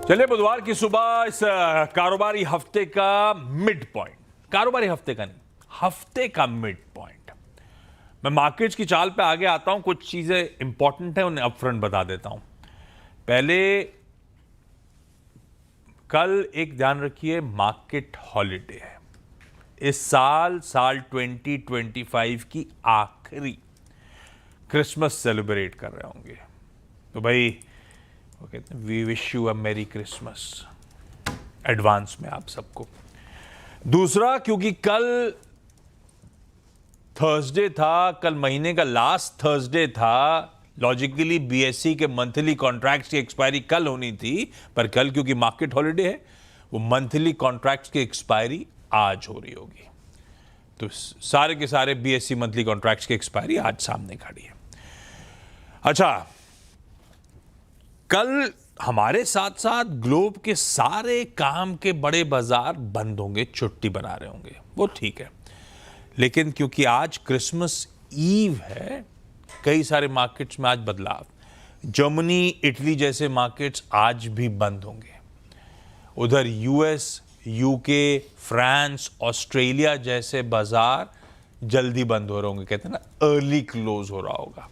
चलिए, बुधवार की सुबह इस कारोबारी हफ्ते का मिड पॉइंट, कारोबारी हफ्ते का नहीं, हफ्ते का मिड पॉइंट। मैं मार्केट्स की चाल पे आगे आता हूं, कुछ चीजें इंपॉर्टेंट है उन्हें अपफ्रंट बता देता हूं। पहले कल एक ध्यान रखिए, मार्केट हॉलिडे है इस साल 2025 की आखिरी क्रिसमस सेलिब्रेट कर रहे होंगे, तो भाई वो कहते हैं we wish you a merry Christmas advance में आप सबको। दूसरा, क्योंकि कल थर्सडे था, कल महीने का लास्ट थर्सडे था, लॉजिकली बीएसई के मंथली कॉन्ट्रैक्ट्स की एक्सपायरी कल होनी थी, पर कल क्योंकि मार्केट हॉलिडे है, वो मंथली कॉन्ट्रैक्ट्स की एक्सपायरी आज हो रही होगी। तो सारे के सारे बीएसई मंथली कॉन्ट्रैक्ट्स की एक्सपायरी आज सामने खड़ी है। अच्छा, कल हमारे साथ साथ ग्लोब के सारे काम के बड़े बाजार बंद होंगे, छुट्टी बना रहे होंगे, वो ठीक है। लेकिन क्योंकि आज क्रिसमस ईव है, कई सारे मार्केट्स में आज बदलाव। जर्मनी, इटली जैसे मार्केट्स आज भी बंद होंगे। उधर यूएस, यूके, फ्रांस, ऑस्ट्रेलिया जैसे बाजार जल्दी बंद हो रहे होंगे, कहते हैं ना अर्ली क्लोज हो रहा होगा।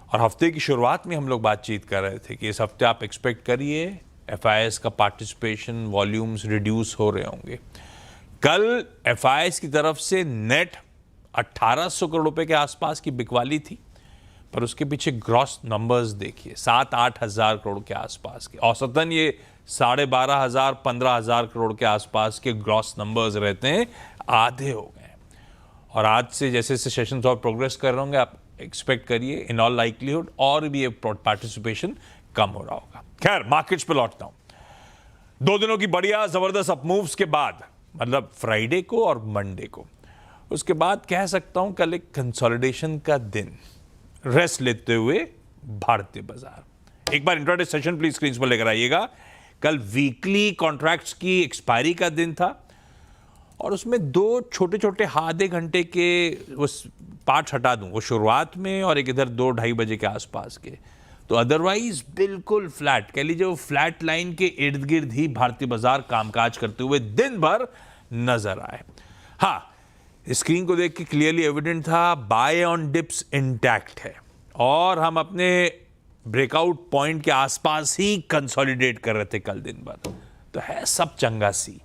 और हफ्ते की शुरुआत में हम लोग बातचीत कर रहे थे कि इस हफ्ते आप एक्सपेक्ट करिए एफआईएस का पार्टिसिपेशन वॉल्यूम्स रिड्यूस हो रहे होंगे। कल एफआईएस की तरफ से नेट 1800 करोड़ रुपए के आसपास की बिकवाली थी, पर उसके पीछे ग्रॉस नंबर्स देखिए 7-8 हजार करोड़ के आसपास के, औसतन ये 12,500-15,000 करोड़ के आसपास के ग्रॉस नंबर्स रहते हैं, आधे हो गए। और आज से जैसे जैसे सेशंस और प्रोग्रेस कर रहे होंगे, आप एक्सपेक्ट करिए इन ऑल लाइकलीहुड और भी ये पार्टिसिपेशन कम हो रहा होगा। खैर, मार्केट्स पे लौटता हूं। 2 दिनों की बढ़िया जबरदस्त अपमूव्स के बाद, मतलब फ्राइडे को और मंडे को, उसके बाद कह सकता हूं कल एक कंसोलिडेशन का दिन, रेस्ट लेते हुए भारतीय बाजार। एक बार इंट्राडे सेशन प्लीज स्क्रीन पर लेकर आइएगा। कल वीकली कॉन्ट्रैक्ट्स की एक्सपायरी का दिन था और उसमें 2 छोटे छोटे आधे घंटे के वो पार्ट्स हटा दूं, वो शुरुआत में और एक इधर 2-2:30 बजे के आसपास के, तो अदरवाइज बिल्कुल फ्लैट, कह लीजिए वो फ्लैट लाइन के इर्द गिर्द ही भारतीय बाजार कामकाज करते हुए दिन भर नजर आए। हाँ, स्क्रीन को देख के क्लियरली एविडेंट था बाय ऑन डिप्स इंटैक्ट है और हम अपने ब्रेकआउट पॉइंट के आसपास ही कंसोलिडेट कर रहे थे कल दिन भर, तो है सब चंगा सी।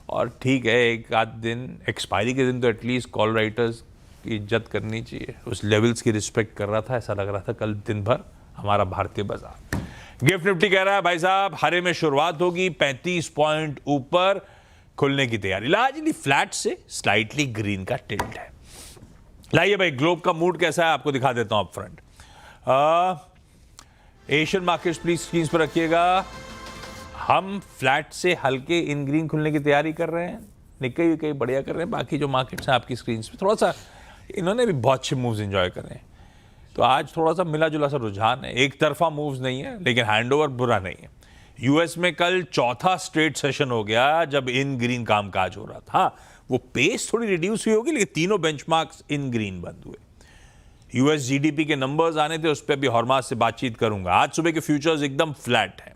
और ठीक है, एक आध दिन एक्सपायरी के दिन तो एटलीस्ट कॉल राइटर्स की इज्जत करनी चाहिए, उस लेवल्स की रिस्पेक्ट कर रहा था, ऐसा लग रहा था कल दिन भर हमारा भारतीय बाजार। गिफ्ट निफ्टी कह रहा है भाई साहब हरे में शुरुआत होगी, 35 पॉइंट ऊपर खुलने की तैयारी, लार्जली फ्लैट से स्लाइटली ग्रीन का टिल्ट है। लाइए भाई, ग्लोब का मूड कैसा है आपको दिखा देता हूं up front. Asian markets please screen पर रखिएगा। हम फ्लैट से हल्के इन ग्रीन खुलने की तैयारी कर रहे हैं, निक्के विक्के बढ़िया कर रहे हैं, बाकी जो मार्केट्स हैं आपकी स्क्रीन पे थोड़ा सा इन्होंने भी बहुत अच्छे मूव्स एंजॉय कर रहे हैं, तो आज थोड़ा सा मिला जुला सा रुझान है, एक तरफा मूव्स नहीं है लेकिन हैंडओवर बुरा नहीं है। यूएस में कल चौथा स्ट्रेट सेशन हो गया जब इन ग्रीन कामकाज हो रहा था। हाँ, वो पेस थोड़ी रिड्यूस हुई होगी लेकिन तीनों बेंचमार्क्स इन ग्रीन बंद हुए। यूएस जीडीपी के नंबर्स आने थे, उस पर भी हॉर्मास से बातचीत करूंगा। आज सुबह के फ्यूचर्स एकदम फ्लैट है,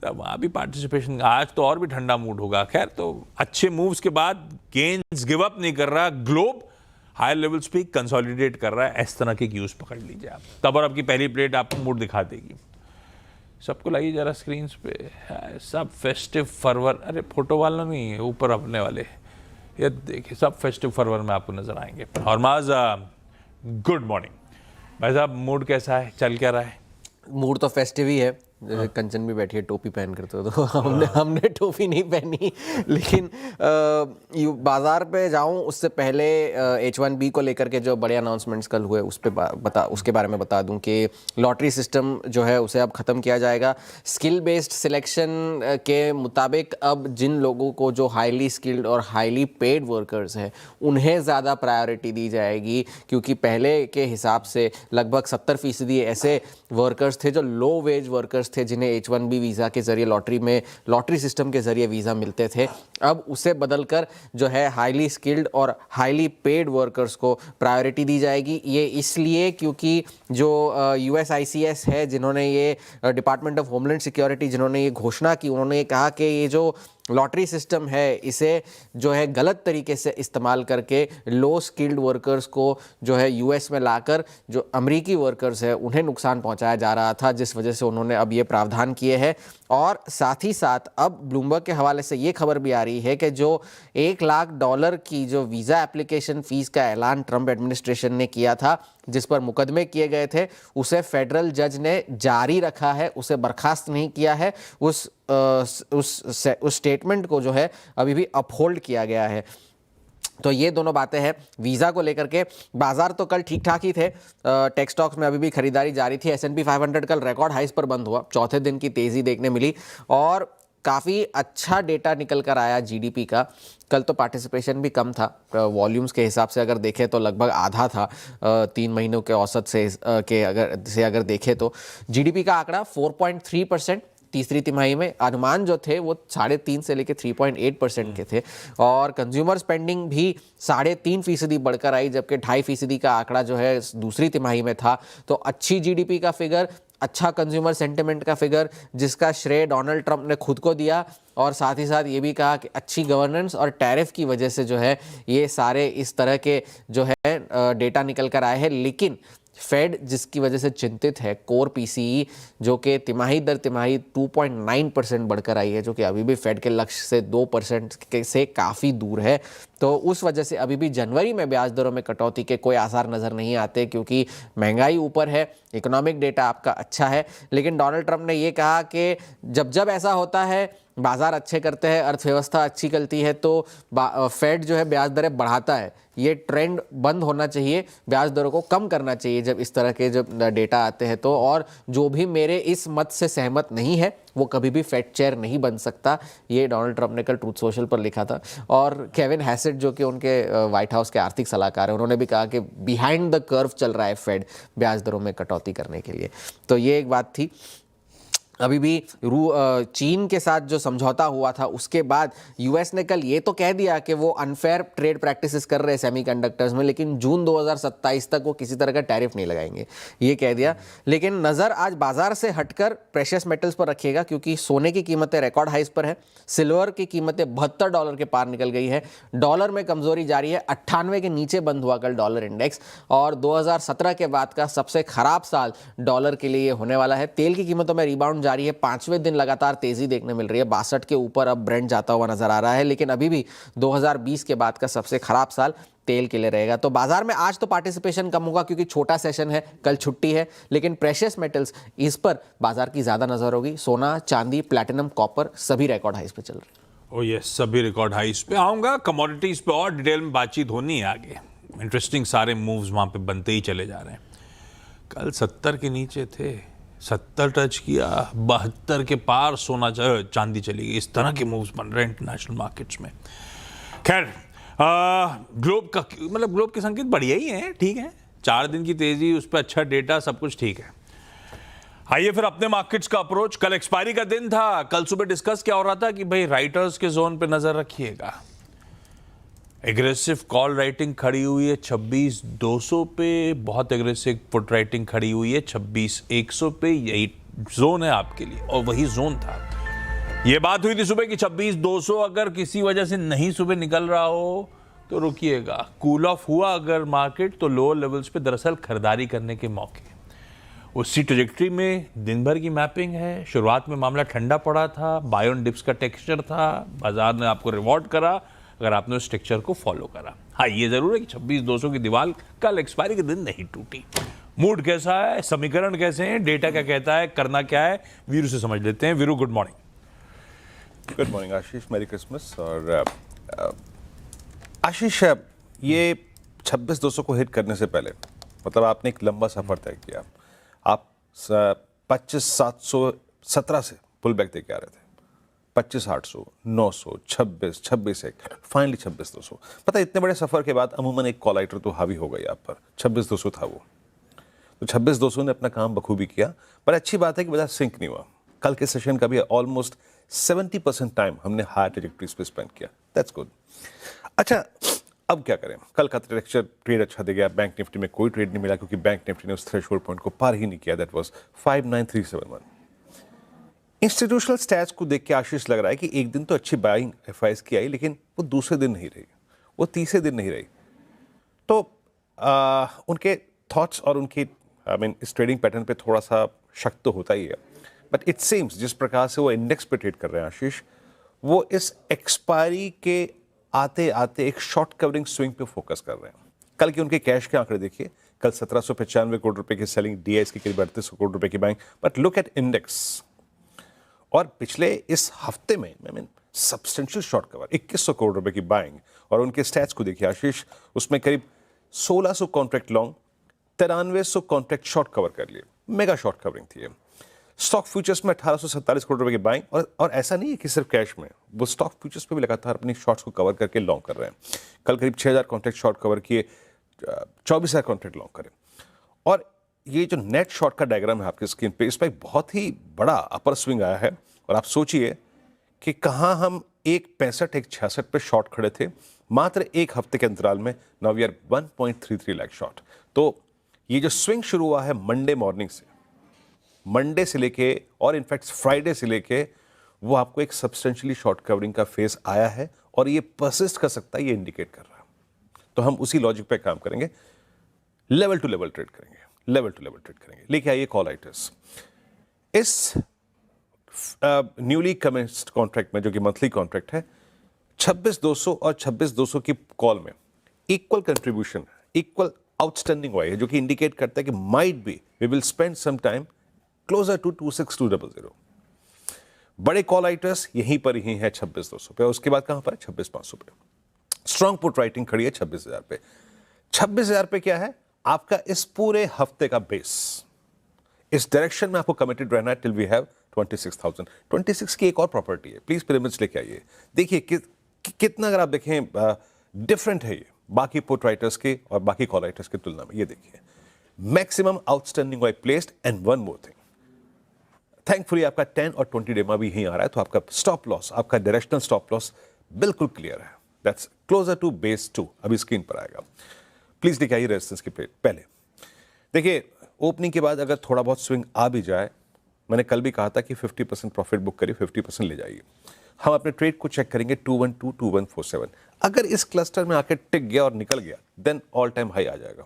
वहां भी पार्टिसिपेशन, आज तो और भी ठंडा मूड होगा। खैर, तो अच्छे मूव्स के बाद गेन्स गिव अप नहीं कर रहा, ग्लोब हायर लेवल्स पे कंसोलिडेट कर रहा है। इस तरह के क्यूज पकड़ लीजिए आप, तब और आपकी पहली प्लेट आपको मूड दिखा देगी। सबको लाइए जरा स्क्रीन पे, सब फेस्टिव फरवर, अरे फोटो वाला नहीं है, ऊपर अपने वाले, ये देखिए सब फेस्टिव फरवर में आपको नजर आएंगे। हरमाज, गुड मॉर्निंग भाई साहब, मूड कैसा है, चल क्या रहा है? मूड तो फेस्टिव ही है, जैसे कंचन भी बैठी है टोपी पहन कर, तो हमने टोपी नहीं पहनी, लेकिन बाजार पे जाऊं उससे पहले H1B को लेकर के जो बड़े अनाउंसमेंट्स कल हुए उसके बारे में बता दूं कि लॉटरी सिस्टम जो है उसे अब ख़त्म किया जाएगा। स्किल बेस्ड सिलेक्शन के मुताबिक अब जिन लोगों को जो हाईली स्किल्ड और हाईली पेड वर्कर्स हैं उन्हें ज़्यादा प्रायोरिटी दी जाएगी, क्योंकि पहले के हिसाब से लगभग 70% ऐसे वर्कर्स थे जो लो वेज वर्कर्स थे जिन्हें H1B वीज़ा के ज़रिए लॉटरी सिस्टम के ज़रिए वीज़ा मिलते थे, अब उसे बदलकर जो है हाईली स्किल्ड और हाईली पेड वर्कर्स को प्रायोरिटी दी जाएगी। ये इसलिए क्योंकि जो USICS है, जिन्होंने ये डिपार्टमेंट ऑफ होमलैंड सिक्योरिटी जिन्होंने ये घोषणा की, उन्होंने ये कहा कि ये जो लॉटरी सिस्टम है इसे जो है गलत तरीके से इस्तेमाल करके लो स्किल्ड वर्कर्स को जो है US में लाकर जो अमेरिकी वर्कर्स है उन्हें नुकसान पहुंचाया जा रहा था, जिस वजह से उन्होंने अब ये प्रावधान किए हैं। और साथ ही साथ अब ब्लूमबर्ग के हवाले से ये खबर भी आ रही है कि जो $1 लाख की जो वीज़ा एप्लीकेशन फ़ीस का ऐलान ट्रंप एडमिनिस्ट्रेशन ने किया था, जिस पर मुकदमे किए गए थे, उसे फेडरल जज ने जारी रखा है, उसे बर्खास्त नहीं किया है। उस स्टेटमेंट को जो है अभी भी अपहोल्ड किया गया है। तो ये दोनों बातें हैं वीज़ा को लेकर के। बाजार तो कल ठीक ठाक ही थे, टेक स्टॉक्स में अभी भी खरीदारी जारी थी। S&P 500 कल रिकॉर्ड हाइस पर बंद हुआ, चौथे दिन की तेज़ी देखने मिली और काफ़ी अच्छा डेटा निकल कर आया GDP का। कल तो पार्टिसिपेशन भी कम था, वॉल्यूम्स के हिसाब से अगर देखें तो लगभग आधा था 3 महीनों के औसत से अगर देखें तो GDP का आंकड़ा 4.3% तीसरी तिमाही में। अनुमान जो थे वो 3.5 से लेकर 3.8% के थे और कंज्यूमर स्पेंडिंग भी 3.5% बढ़कर आई, जबकि 2.5% का आंकड़ा जो है दूसरी तिमाही में था। तो अच्छी GDP का फिगर, अच्छा कंज्यूमर सेंटिमेंट का फिगर, जिसका श्रेय डोनाल्ड ट्रंप ने खुद को दिया और साथ ही साथ ये भी कहा कि अच्छी गवर्नेंस और टैरिफ की वजह से जो है ये सारे इस तरह के जो है डेटा निकल कर आए हैं। लेकिन फेड जिसकी वजह से चिंतित है, कोर PCE जो कि तिमाही दर तिमाही 2.9% बढ़कर आई है, जो कि अभी भी फेड के लक्ष्य से 2% से काफ़ी दूर है। तो उस वजह से अभी भी जनवरी में ब्याज दरों में कटौती के कोई आसार नज़र नहीं आते, क्योंकि महंगाई ऊपर है, इकोनॉमिक डेटा आपका अच्छा है। लेकिन डोनाल्ड ट्रंप ने ये कहा कि जब ऐसा होता है, बाजार अच्छे करते हैं, अर्थव्यवस्था अच्छी चलती है, तो फेड जो है ब्याज दरें बढ़ाता है। ये ट्रेंड बंद होना चाहिए, ब्याज दरों को कम करना चाहिए जब इस तरह के जब डेटा आते हैं तो। और जो भी मेरे इस मत से सहमत नहीं है वो कभी भी फेड चेयर नहीं बन सकता, ये डोनाल्ड ट्रंप ने कल ट्रूथ सोशल पर लिखा था। और केविन हैसेट जो कि उनके व्हाइट हाउस के आर्थिक सलाहकार हैं, उन्होंने भी कहा कि बिहाइंड द कर्व चल रहा है फेड ब्याज दरों में कटौती करने के लिए। तो ये एक बात थी। अभी भी चीन के साथ जो समझौता हुआ था उसके बाद US ने कल ये तो कह दिया कि वो अनफेयर ट्रेड प्रैक्टिसेस कर रहे हैं सेमीकंडक्टर्स में, लेकिन जून 2027 तक वो किसी तरह का टैरिफ नहीं लगाएंगे, ये कह दिया। लेकिन नज़र आज बाजार से हटकर प्रेशियस मेटल्स पर रखिएगा, क्योंकि सोने की कीमतें रिकॉर्ड हाइस पर है, सिल्वर की कीमतें $72 के पार निकल गई है, डॉलर में कमजोरी जारी है, 98 के नीचे बंद हुआ कल डॉलर इंडेक्स। और 2017 के बाद का सबसे खराब साल डॉलर के लिए होने वाला है। तेल की कीमतों में रिबाउंड जारी है, 5वें दिन लगातार तेजी देखने मिल रही है, 62 के ऊपर अब ब्रेंट जाता हुआ नजर आ रहा है। लेकिन अभी भी 2020 के बाद का सबसे खराब साल तेल के लिए रहेगा। तो बाजार में आज तो पार्टिसिपेशन कम होगा क्योंकि छोटा सेशन है, कल छुट्टी है, लेकिन प्रेशियस मेटल्स इस पर बाजार की ज्यादा नजर होगी। सोना, चांदी, प्लैटिनम, कॉपर सभी रिकॉर्ड हाइस पे चल रहे हैं। ओ यस, सभी रिकॉर्ड हाइस पे। आऊंगा कमोडिटीज पे और डिटेल में बातचीत होनी है आगे। इंटरेस्टिंग सारे मूव्स वहां पे बनते ही चले जा रहे हैं। कल 70 के नीचे थे, 70 टच किया, 72 के पार सोना चांदी चली गई। इस तरह के मूव्स बन रहे हैं इंटरनेशनल मार्केट्स में। खैर, ग्लोब का मतलब ग्लोब के संकेत बढ़िया ही हैं, ठीक है। 4 दिन की तेजी, उस पर अच्छा डेटा, सब कुछ ठीक है। आइए फिर अपने मार्केट्स का अप्रोच। कल एक्सपायरी का दिन था। कल सुबह डिस्कस क्या हो रहा था कि भाई राइटर्स के जोन पे नजर रखिएगा। एग्रेसिव कॉल राइटिंग खड़ी हुई है 26,200 पे, बहुत एग्रेसिव पुट राइटिंग खड़ी हुई है 26,100 पे। यही जोन है आपके लिए और वही जोन था। ये बात हुई थी सुबह कि 26,200 अगर किसी वजह से नहीं सुबह निकल रहा हो तो रुकिएगा। कूल ऑफ हुआ अगर मार्केट तो लोअर लेवल्स पे दरअसल खरीदारी करने के मौके। उसी ट्रेजेक्ट्री में दिन भर की मैपिंग है। शुरुआत में मामला ठंडा पड़ा था, बाय ऑन डिप्स का टेक्सचर था, बाजार ने आपको रिवॉर्ड करा अगर आपने उस टेक्सचर को फॉलो करा। हाँ, ये जरूर है कि 26,200 की दीवार कल एक्सपायरी के दिन नहीं टूटी। मूड कैसा है, समीकरण कैसे हैं, डेटा क्या कहता है, करना क्या है, वीरू से समझ लेते हैं। Veeru, good morning. Good morning Ashish, merry Christmas. और आशीष, ये 26,200 को हिट करने से पहले मतलब आपने एक लंबा सफर तय किया। आप 25,717 से पुल बैक देके आ रहे थे, 25,800, 900, 26,1, फाइनली 26,200। पता है, इतने बड़े सफर के बाद अमूमन एक कॉल आइटर तो हावी हो गई आप पर। 26,200 था वो, तो 26,200 ने अपना काम बखूबी किया। पर अच्छी बात है कि बाजार सिंक नहीं हुआ। कल के सेशन का भी ऑलमोस्ट 70% टाइम हमने हायर ट्रेजेक्टरीज पे स्पेंड किया, दैट्स गुड। अच्छा, अब क्या करें? कल का ट्रेड अच्छा दे गया, बैंक निफ्टी में कोई ट्रेड नहीं मिला क्योंकि बैंक निफ्टी ने उस थ्रेशोल्ड पॉइंट को पार ही नहीं किया, दैट वाज 59371। इंस्टीट्यूशनल स्टैट्स को देख के आशीष लग रहा है कि एक दिन तो अच्छी बाइंग एफआईएस की आई, लेकिन वो दूसरे दिन नहीं रही, वो तीसरे दिन नहीं रही। तो उनके थॉट्स और उनकी इस ट्रेडिंग पैटर्न पे थोड़ा सा शक तो होता ही है, बट इट सीम्स जिस प्रकार से वो इंडेक्स पे ट्रेड कर रहे हैं आशीष, वो इस एक्सपायरी के आते आते एक शॉर्ट कवरिंग स्विंग पे फोकस कर रहे हैं। कल के उनके कैश के आंकड़े देखिए, कल 1795 करोड़ रुपए की सेलिंग, डीआईएस की करीब 3800 करोड़ रुपए की buying, but look at index. और पिछले इस हफ्ते में सब्सटेंशियल शॉर्ट कवर 2100 करोड़ रुपए की बाइंग, और उनके स्टैट्स को देखिए आशीष, उसमें करीब 1600 contract long, 9300 contract short cover कर लिए, मेगा शॉर्ट कवरिंग थी। स्टॉक फ्यूचर्स में 1847 करोड़ रुपए की बाइंग, और ऐसा नहीं है कि सिर्फ कैश में, वो स्टॉक फ्यूचर्स पे भी लगातार अपनी शॉर्ट्स को कवर करके लॉन्ग कर रहे हैं। कल करीब 6000 कॉन्ट्रैक्ट शॉर्ट कवर किए, 24000 कॉन्ट्रैक्ट लॉन्ग करें। और ये जो नेट शॉर्ट का डायग्राम है आपकी स्क्रीन पे, इस पर बहुत ही बड़ा अपर स्विंग आया है। और आप सोचिए कि कहाँ हम 1.65 1.66 पे शॉर्ट खड़े थे मात्र एक हफ्ते के अंतराल में, now we are 1.33 lakh short. तो ये जो स्विंग शुरू हुआ है मंडे मॉर्निंग से, मंडे से लेके और इनफैक्ट फ्राइडे से लेके, वो आपको एक सब्सटेंशियली शॉर्ट कवरिंग का फेज आया है और ये परसिस्ट कर सकता है, ये इंडिकेट कर रहा है। तो हम उसी लॉजिक पे काम करेंगे, लेवल टू लेवल ट्रेड करेंगे, लेवल टू लेवल ट्रेड करेंगे। लेके आइए कॉल आइटर्स। इस न्यूली कमेंस्ड कॉन्ट्रैक्ट में, जो कि मंथली कॉन्ट्रैक्ट है, 26,200 और 26,200 की कॉल में इक्वल कंट्रीब्यूशन, इक्वल आउटस्टैंडिंग हुआ है, जो कि इंडिकेट करता है कि might be we will spend some time closer to 26200। बड़े कॉल आइटर्स यहीं पर ही है 26,200 पे, उसके बाद कहां पर है 26,500 पे। स्ट्रॉन्ग पुट राइटिंग खड़ी है 26,000 पे। 26,000 पे क्या है आपका इस पूरे हफ्ते का बेस। इस डायरेक्शन में आपको कमिटेड रहना है टिल वी हैव 26,000। 26 की एक और प्रॉपर्टी है, प्लीज पिरामिड्स लेके आइए। देखिए कितना, अगर आप देखें डिफरेंट है ये बाकी पुट राइटर्स के और बाकी कॉल राइटर्स की तुलना में। ये देखिए maximum outstanding y placed, and one more thing, thankfully आपका 10 और 20 डेमा भी यहीं आ रहा है, तो आपका स्टॉप लॉस, आपका डायरेक्शनल स्टॉप लॉस बिल्कुल क्लियर है, दैट्स क्लोजर टू बेस 2। अभी स्क्रीन पर आएगा, प्लीज लेके आइए रेजिस्टेंस के पहले। देखिए ओपनिंग के बाद अगर थोड़ा बहुत स्विंग आ भी जाए, मैंने कल भी कहा था कि 50% प्रॉफिट बुक करिए, 50% ले जाइए। हम अपने ट्रेड को चेक करेंगे 212 2147। अगर इस क्लस्टर में आके टिक गया और निकल गया, देन ऑल टाइम हाई आ जाएगा।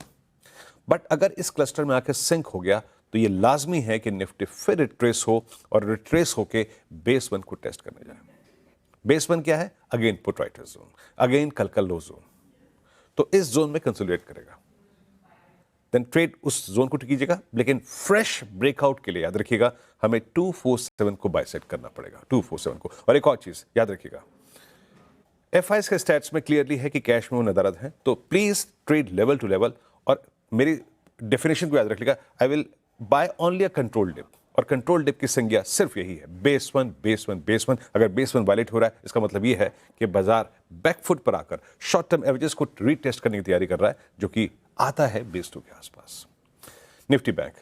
बट अगर इस क्लस्टर में आके सिंक हो गया, तो ये लाजमी है कि निफ्टी फिर रिट्रेस हो, और रिट्रेस होके बेस 1 को टेस्ट करने जाए। बेस 1 क्या है? Again put writer zone, again कल का लो जोन। तो इस जोन में कंसोलिडेट करेगा, देन ट्रेड उस जोन को कीजिएगा, लेकिन फ्रेश ब्रेकआउट के लिए याद रखिएगा हमें 247 को बाइसेट करना पड़ेगा, 247 को। और एक और चीज याद रखिएगा, एफआईएस के स्टैट्स में क्लियरली है कि कैश में वो नदारद है, तो please trade level to level. और मेरी डेफिनेशन को याद रखिएगा, I will buy only a control dip, और कंट्रोल डिप की संज्ञा सिर्फ यही है, बेस 1 बेस 1 बेस 1। अगर बेस 1 वायलेट हो रहा है, इसका मतलब ये है कि बाजार बैकफुट पर आकर शॉर्ट टर्म एवरेजेस को रीटेस्ट करने की तैयारी कर रहा है, जो कि आता है बेस 2 के आसपास। Nifty bank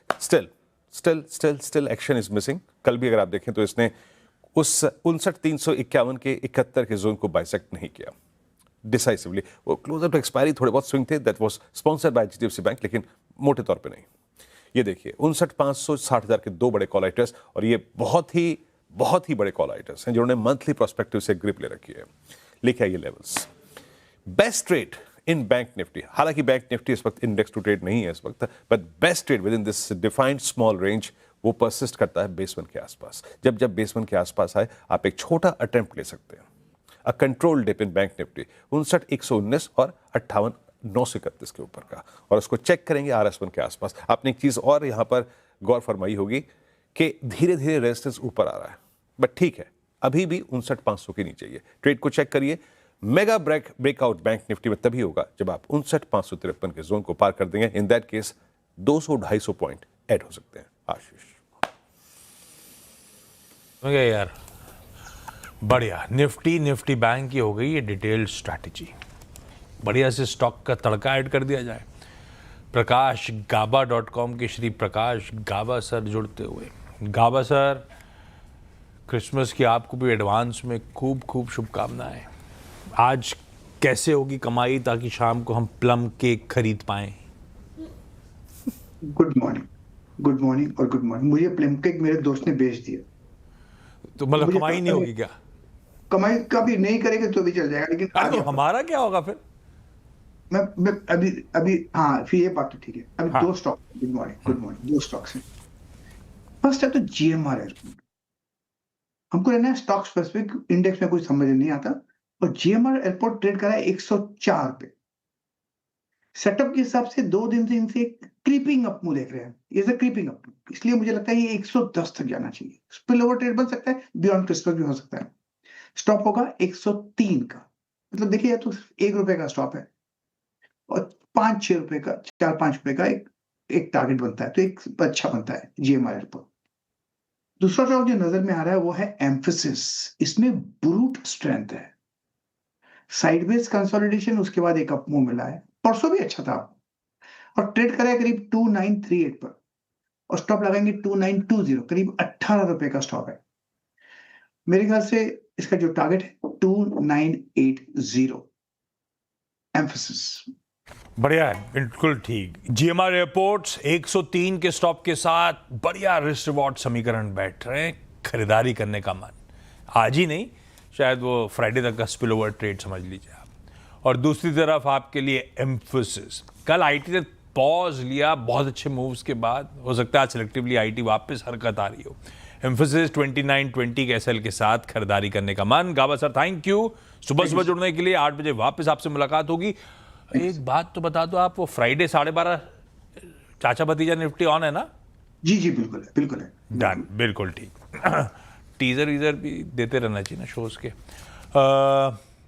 still action is missing. कल भी अगर आप देखें तो इसने उस 59,351 के 71 के जोन को बाइसेक्ट नहीं किया डिसाइसिवली। वो क्लोजर टू एक्सपायरी थोड़े बहुत स्विंग थे, that was sponsored by HDFC bank, लेकिन मोटे तौर पे नहीं। ये देखिए 59,500 60,000 के दो बड़े कॉल आइटर्स, और ये बहुत ही बड़े कॉल आइटर्स हैं जिन्होंने मंथली प्रोस्पेक्टिव से ग्रिप ले रखी है। लेके आइए levels. Best trade in Bank Nifty, हालांकि बैंक निफ्टी इस वक्त इंडेक्स टू ट्रेड नहीं है इस वक्त, but best trade with in this defined small range वो परसिस्ट करता है बेस 1 के आसपास। जब बेस 1 के आसपास आए, आप एक छोटा अटेम्प्ट ले सकते हैं। A control dip in Bank Nifty 59,119 और 58,931 के ऊपर का, और उसको चेक करेंगे RS1 के आसपास। आपने एक चीज और यहां पर गौर फरमाई होगी कि धीरे धीरे रेजिस्टेंस ऊपर आ रहा है, बट ठीक है अभी भी 59,500 के नीचे ही है। ट्रेड को चेक करिए, मेगा ब्रेकआउट बैंक निफ्टी में तभी होगा जब आप 59,553 के जोन को पार कर देंगे। In that case 200-250 point add हो सकते हैं। आशीष यार बढ़िया, निफ्टी बैंक की हो गई ये डिटेल्ड स्ट्रैटेजी, बढ़िया से स्टॉक का तड़का ऐड कर दिया जाए। प्रकाश गाबा.com के श्री प्रकाश गाबा सर जुड़ते हुए। गाबा सर, क्रिसमस की आपको भी एडवांस में खूब खूब शुभकामनाएं। आज कैसे होगी कमाई ताकि शाम को हम प्लम केक खरीद पाएं? गुड मॉर्निंग और गुड मॉर्निंग। मुझे प्लम केक मेरे दोस्त ने बेच दिया। तो मतलब मुझे कमाई नहीं पता होगी क्या? कमाई का भी नहीं करेंगे तो भी चल जाएगा, लेकिन तो आगे हमारा क्या होगा फिर? मैं अभी अभी हाँ, फिर ये बात तो ठीक है। अभी हाँ। दो स्टॉक, गुड मॉर्निंग, दो स्टॉक्स हैं। फर्स्ट है तो जीएमआर एयरपोर्ट। हमको रहना है स्टॉक स्पेसिफिक, इंडेक्स में कुछ समझ नहीं आता। और जीएमआर एयरपोर्ट ट्रेड करा है 104 पे। सेटअप के हिसाब से 2 दिन से इनसे क्रीपिंग अप मूव देख रहे हैं। ये क्रीपिंग अप, इसलिए मुझे लगता है ये 110 तक जाना चाहिए। स्पिल ओवर ट्रेड बन सकता है, बियॉन्ड क्रिसमस भी हो सकता है। स्टॉप होगा 103 का। मतलब देखिए, या तो ₹1 का स्टॉप है और 5-6 रुपए का, 4-5 रुपए का एक टारगेट बनता है, तो एक अच्छा बनता है जीएमआर एयरपोर्ट। दूसरा स्टॉक जो नजर में आ रहा है वो है एम्फेसिस। इसमें ब्रूट स्ट्रेंथ है, साइडवेज कंसोलिडेशन, उसके बाद एक अप मूव मिला है। परसों भी अच्छा था और ट्रेड करा है करीब 2938 पर, और स्टॉप लगाएंगे 2920, करीब 18 रुपए का स्टॉप है। मेरे ख्याल से इसका जो टारगेट है 2980 एम्फेसिस। बढ़िया है, बिल्कुल ठीक। जीएमआर एयरपोर्ट्स 103 के स्टॉप के साथ बढ़िया रिस्क रिवॉर्ड समीकरण बैठ रहे हैं। खरीदारी करने का मन आज ही नहीं, शायद वो फ्राइडे तक का स्पिल ओवर ट्रेड समझ लीजिए आप। और दूसरी तरफ आपके लिए एम्फेसिस, कल आईटी ने पॉज लिया बहुत अच्छे मूव्स के बाद। हो सकता है आज सिलेक्टिवली आईटी वापस हरकत आ रही हो। एम्फेसिस 2920 के एसएल के साथ खरीदारी करने का मन। गाबा सर, थैंक यू सुबह जुड़ने के लिए। 8 बजे वापस आपसे मुलाकात होगी। एक बात तो बता दो आप, वो फ्राइडे 12:30 चाचा भतीजा निफ्टी ऑन है ना? जी बिल्कुल है। डन, बिल्कुल ठीक। टीजर वीजर भी देते रहना चाहिए ना शोज के।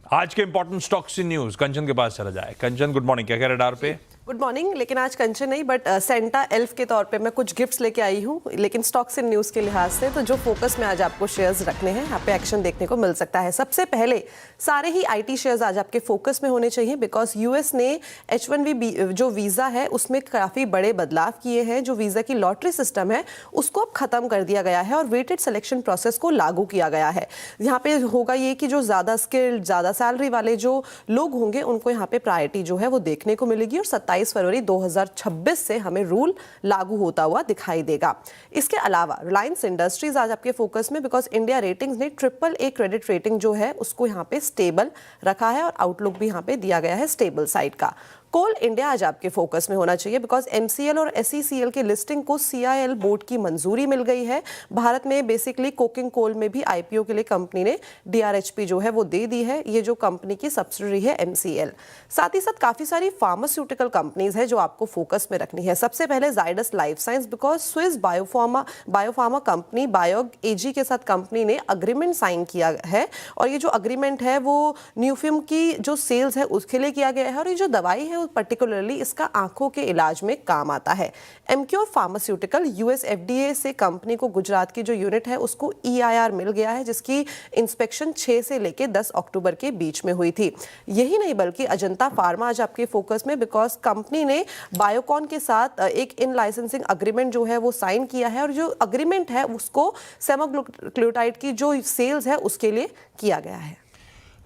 आज के इंपॉर्टेंट स्टॉक्स इन न्यूज कंचन के पास चला जाए। कंचन, गुड मॉर्निंग, क्या कह रहे डार पे? Good morning. लेकिन आज कंचन नहीं, बट सेंटा एल्फ के तौर पे मैं कुछ गिफ्ट्स लेके आई हूँ। लेकिन स्टॉक्स इन न्यूज़ के लिहाज से तो जो फोकस में आज आपको शेयर्स रखने हैं, यहाँ पे एक्शन देखने को मिल सकता है। सबसे पहले सारे ही आईटी शेयर्स आज आपके फोकस में होने चाहिए, बिकॉज यूएस ने H1B जो वीज़ा है उसमें काफ़ी बड़े बदलाव किए हैं। जो वीज़ा की लॉटरी सिस्टम है उसको अब खत्म कर दिया गया है और वेटेड सिलेक्शन प्रोसेस को लागू किया गया है। यहाँ पे होगा ये कि जो ज़्यादा स्किल्ड, ज़्यादा सैलरी वाले जो लोग होंगे उनको यहाँ पे प्रायोरिटी जो है वो देखने को मिलेगी। और 27 फरवरी 2026 से हमें रूल लागू होता हुआ दिखाई देगा। इसके अलावा रिलायंस इंडस्ट्रीज आज आपके फोकस में, बिकॉज इंडिया रेटिंग्स ने AAA क्रेडिट रेटिंग जो है उसको यहाँ पे स्टेबल रखा है और आउटलुक भी यहाँ पे दिया गया है स्टेबल साइड का। कोल इंडिया आज आपके फोकस में होना चाहिए, बिकॉज MCL और SECL की लिस्टिंग को CIL बोर्ड की मंजूरी मिल गई है। भारत में बेसिकली कोकिंग कोल में भी IPO के लिए कंपनी ने DRHP जो है वो दे दी है। ये जो कंपनी की सब्सिडरी है MCL। साथ ही साथ काफी सारी फार्मास्यूटिकल कंपनीज है जो आपको फोकस में रखनी है। सबसे पहले Zydus life science, because Swiss biopharma company Bioeq AG के साथ कंपनी ने अग्रीमेंट साइन किया है और ये जो अग्रीमेंट है वो न्यूफिम की जो सेल्स है उसके लिए किया गया है और ये जो दवाई है पर्टिकुलरली इसका आंखों के इलाज में काम आता है। एमक्योर फार्मास्यूटिकल US FDA से कंपनी को गुजरात की जो यूनिट है उसको EIR मिल गया है, जिसकी इंस्पेक्शन 6 से लेकर 10 अक्टूबर के बीच में हुई थी। यही नहीं बल्कि अजंता फार्मा आज आपके फोकस में, बिकॉज कंपनी ने बायोकॉन के साथ एक इन लाइसेंसिंग अग्रीमेंट जो है वो साइन किया है और जो अग्रीमेंट है उसको सेमाग्लूटाइड की जो सेल्स है उसके लिए किया गया है।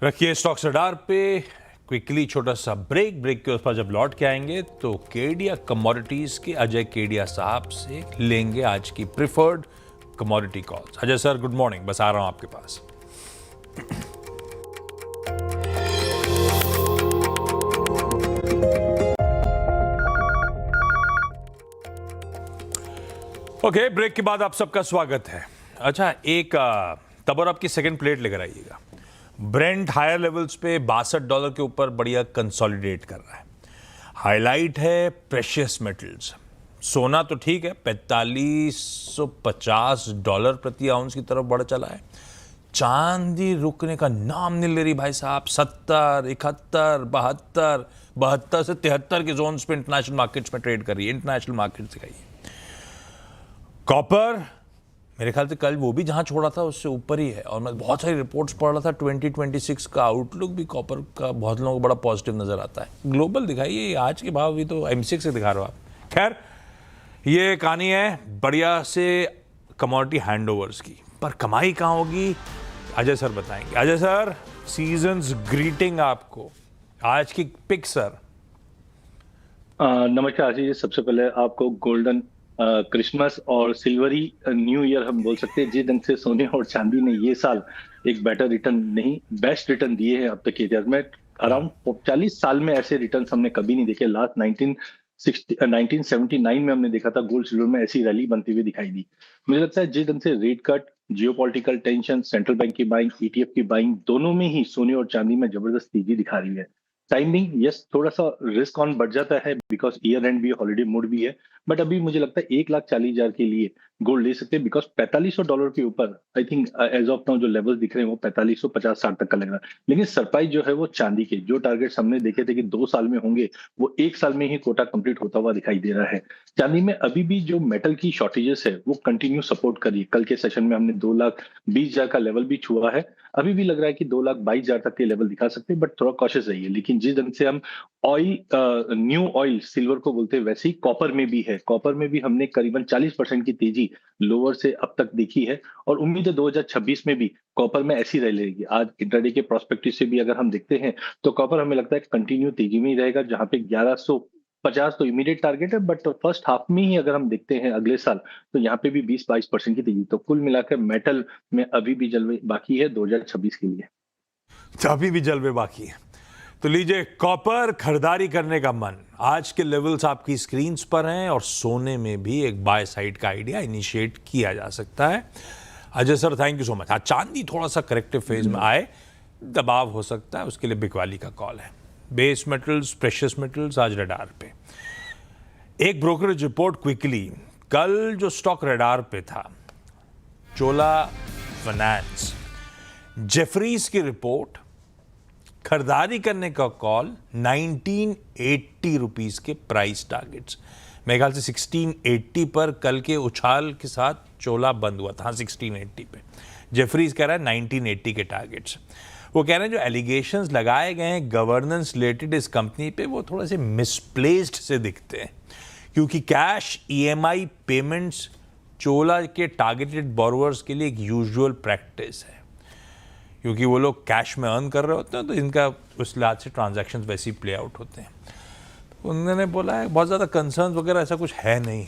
रखिए स्टॉक्स रडार पे। क्विकली छोटा सा ब्रेक के उस पर जब लौट के आएंगे तो केडिया कमोडिटीज के अजय केडिया साहब से लेंगे आज की preferred commodity calls. Ajay sir, good morning, बस आ रहा हूं आपके पास। ओके, ब्रेक के बाद आप सबका स्वागत है। अच्छा, एक तब और आपकी सेकंड प्लेट लेकर आइएगा। ब्रेंट हायर लेवल्स पे $62 के ऊपर बढ़िया कंसोलिडेट कर रहा है। हाईलाइट है प्रेशियस मेटल्स। सोना तो ठीक है, $4550 प्रति आउंस की तरफ बढ़ चला है। चांदी रुकने का नाम नहीं ले रही भाई साहब। 70, 71, 72 से 73 के जोन्स पे इंटरनेशनल मार्केट्स में ट्रेड कर रही है। इंटरनेशनल मार्केट दिखाइए। कॉपर मेरे ख्याल से कल वो भी जहां छोड़ा था उससे ऊपर ही है और मैं बहुत सारी रिपोर्ट्स पढ़ रहा था। 2026 का आउटलुक भी कॉपर का बहुत लोगों को बड़ा पॉजिटिव नजर आता है। ग्लोबल दिखाइए, आज के भाव भी तो M6 से दिखा रहे हो आप। खैर, ये कहानी है बढ़िया से कमोडिटी हैंडओवर्स की। पर कमाई कहाँ होगी, अजय सर बताएंगे। अजय सर, सीजन्स ग्रीटिंग आपको, आज की पिक सर। नमस्कार आशीष जी, सबसे पहले आपको गोल्डन क्रिसमस और सिल्वरी न्यू ईयर हम बोल सकते हैं। जिस ढंग से सोने और चांदी ने ये साल एक बेटर रिटर्न नहीं, बेस्ट रिटर्न दिए हैं अब तक के इतिहास में। अराउंड 40 साल में ऐसे रिटर्न हमने कभी नहीं देखे। लास्ट 1979 में हमने देखा था गोल्ड सिल्वर में ऐसी रैली बनती हुई दिखाई दी। मुझे लगता है जिस ढंग से rate cut, geopolitical tension, central bank की बाइंग, ETF की बाइंग, दोनों में ही सोने और चांदी में जबरदस्त तेजी दिखा रही है। टाइमिंग यस, थोड़ा सा रिस्क ऑन बढ़ जाता है बिकॉज ईयर एंड भी, हॉलिडे मूड भी है, बट अभी मुझे लगता है 1,40,000 के लिए गोल्ड ले सकते हैं बिकॉज $4,500 के ऊपर I think as of now जो लेवल्स दिख रहे हैं वो 4550-60 तक का लग रहा है। लेकिन सरप्राइज जो है वो चांदी के जो टारगेट्स हमने देखे थे कि 2 साल में होंगे, वो 1 साल में ही कोटा कंप्लीट होता हुआ दिखाई दे रहा है। चांदी में अभी भी जो मेटल की शॉर्टेजेस है वो कंटिन्यू सपोर्ट करिए। कल के सेशन में हमने 2,20,000 का लेवल भी छुआ है। अभी भी लग रहा है कि 2,22,000 तक के लेवल दिखा सकते हैं, बट थोड़ा कॉशियस रहिए। लेकिन जिस ढंग से हम ऑयल, न्यू ऑयल सिल्वर को बोलते हैं, वैसे ही कॉपर में भी है। कॉपर में भी हमने करीबन 40% की तेजी लोअर से अब तक देखी है और उम्मीद है 2026 में भी कॉपर में ऐसी रह लेगी। आज इंट्राडे के प्रोस्पेक्टिव से भी अगर हम देखते हैं तो कॉपर हमें लगता है कंटिन्यू तेजी में ही रहेगा, जहां पे 1150 तो इमीडिएट टारगेट है, बट फर्स्ट हाफ में ही अगर हम देखते हैं अगले साल तो यहाँ पे भी 20-22% की तेजी। तो कुल मिलाकर मेटल में अभी भी जलवे बाकी है 2026 के लिए। अभी भी जलवे बाकी है। तो लीजिए, कॉपर खरीदारी करने का मन, आज के लेवल्स आपकी स्क्रीन्स पर हैं और सोने में भी एक बाय साइड का आइडिया इनिशिएट किया जा सकता है। Ajay sir, thank you so much. आज चांदी थोड़ा सा करेक्टिव फेज में आए, दबाव हो सकता है, उसके लिए बिकवाली का कॉल है। बेस मेटल्स, प्रेशियस मेटल्स आज रडार पे। एक ब्रोकरेज रिपोर्ट क्विकली, कल जो स्टॉक रडार पे था, चोला फाइनेंस, जेफरीज की रिपोर्ट, खरीदारी करने का कॉल, 1980 रुपीज के प्राइस टारगेट्स। मेरे ख्याल से 1680 पर कल के उछाल के साथ चोला बंद हुआ था। हाँ, 1680 पे जेफरीज कह रहा है 1980 के टारगेट्स। वो कह रहे हैं जो एलिगेशंस लगाए गए हैं गवर्नेंस रिलेटेड इस कंपनी पे, वो थोड़े से मिसप्लेस्ड से दिखते हैं, क्योंकि कैश EMI पेमेंट्स चोला के टारगेटेड बोरोवर्स के लिए एक यूजुअल प्रैक्टिस है, क्योंकि वो लोग कैश में अर्न कर रहे होते हैं, तो इनका उस लिहाज से ट्रांजैक्शंस वैसे ही प्ले आउट होते हैं। तो उन्होंने बोला है बहुत ज़्यादा कंसर्न वगैरह ऐसा कुछ है नहीं,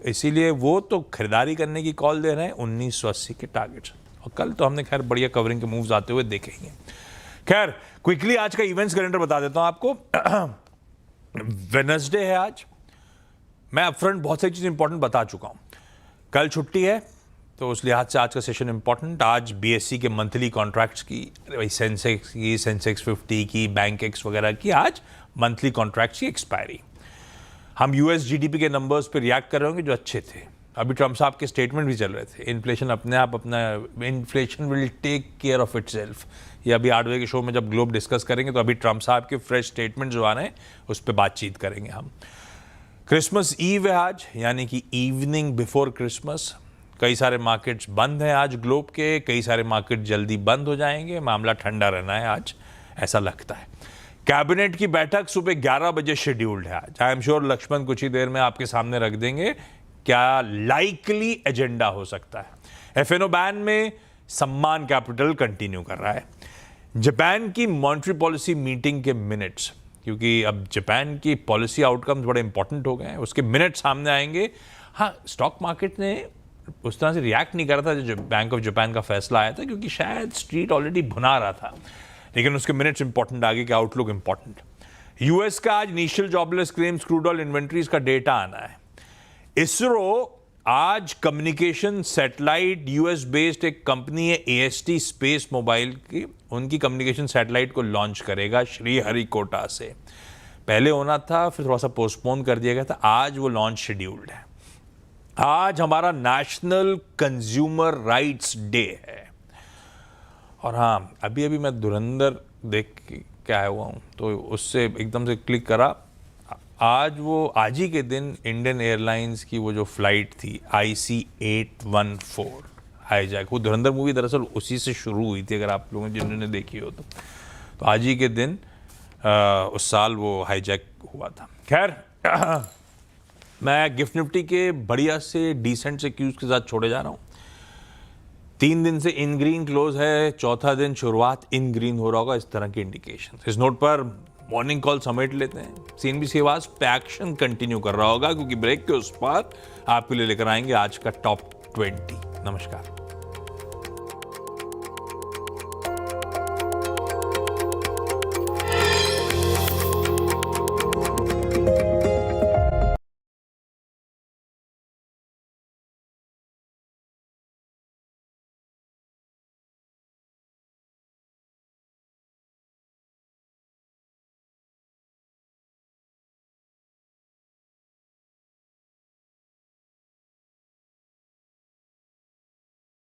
इसीलिए वो तो खरीदारी करने की कॉल दे रहे हैं 1980 के टारगेट्स। और कल तो हमने खैर बढ़िया कवरिंग के मूव्स आते हुए देखे ही हैं। खैर, क्विकली आज का इवेंट्स कैलेंडर बता देता हूँ आपको। वेडनेसडे है आज। मैं अपफ्रंट बहुत सारी चीज़ इंपॉर्टेंट बता चुका हूँ। कल छुट्टी है, तो उस लिहाज से आज का सेशन इंपॉर्टेंट। आज BSE के मंथली कॉन्ट्रैक्ट्स की, सेंसेक्स की, सेंसेक्स 50 की, बैंक एक्स वगैरह की आज मंथली कॉन्ट्रैक्ट्स की एक्सपायरी। हम US GDP के नंबर्स पे रिएक्ट कर रहे होंगे जो अच्छे थे। अभी ट्रम्प साहब के स्टेटमेंट भी चल रहे थे, इन्फ्लेशन अपने आप अपना, inflation will take care of itself. ये अभी 8 बजे के शो में जब ग्लोब डिस्कस करेंगे तो अभी ट्रम्प साहब के फ्रेश स्टेटमेंट जो आ रहे हैं उस पर बातचीत करेंगे हम। क्रिसमस ईव है आज, यानी कि इवनिंग बिफोर क्रिसमस। कई सारे मार्केट्स बंद हैं आज ग्लोब के, कई सारे मार्केट जल्दी बंद हो जाएंगे। मामला ठंडा रहना है आज, ऐसा लगता है। कैबिनेट की बैठक सुबह 11 बजे शेड्यूल्ड है आज। आई एम श्योर लक्ष्मण कुछ ही देर में आपके सामने रख देंगे क्या लाइकली एजेंडा हो सकता है। FNO बैन में सम्मान कैपिटल कंटिन्यू कर रहा है। जापान की मॉनेटरी पॉलिसी मीटिंग के मिनट्स, क्योंकि अब जापान की पॉलिसी आउटकम्स बड़े इंपॉर्टेंट हो गए हैं, उसके मिनट सामने आएंगे। हाँ, स्टॉक मार्केट ने उस तरह से रिएक्ट नहीं कर रहा था जो बैंक ऑफ जापान का फैसला आया था, क्योंकि शायद स्ट्रीट ऑलरेडी भुना रहा था, लेकिन उसके मिनट्स इंपॉर्टेंट, आगे के आउटलुक इंपॉर्टेंट। US का आज initial jobless claims, crude oil inventories का डेटा आना है। इसरो आज कम्युनिकेशन सैटेलाइट, US बेस्ड एक कंपनी है AST स्पेस मोबाइल की, उनकी कम्युनिकेशन सैटेलाइट को लॉन्च करेगा श्रीहरिकोटा से। पहले होना था, फिर थोड़ा सा पोस्टपोन कर दिया गया था, आज वो लॉन्च शेड्यूल्ड है। आज हमारा नेशनल कंज्यूमर राइट्स डे है। और हाँ, अभी मैं धुरंधर देख के आया हुआ हूँ, तो उससे एकदम से क्लिक करा। आज ही के दिन इंडियन एयरलाइंस की वो जो फ्लाइट थी IC-814 हाईजैक, वो धुरंधर मूवी दरअसल उसी से शुरू हुई थी, अगर आप लोगों ने जिन्होंने देखी हो तो आज ही के दिन उस साल वो हाईजैक हुआ था। खैर, मैं गिफ्ट निफ्टी के बढ़िया से डिसेंट से क्यूज के साथ छोड़े जा रहा हूँ। 3 दिन से इन ग्रीन क्लोज है, चौथा दिन शुरुआत इन ग्रीन हो रहा होगा, इस तरह की इंडिकेशन। इस नोट पर मॉर्निंग कॉल समेट लेते हैं। सीएनबीसी आवाज पे एक्शन कंटिन्यू कर रहा होगा, क्योंकि ब्रेक के उस पार आपके लिए लेकर आएंगे आज का टॉप 20। नमस्कार।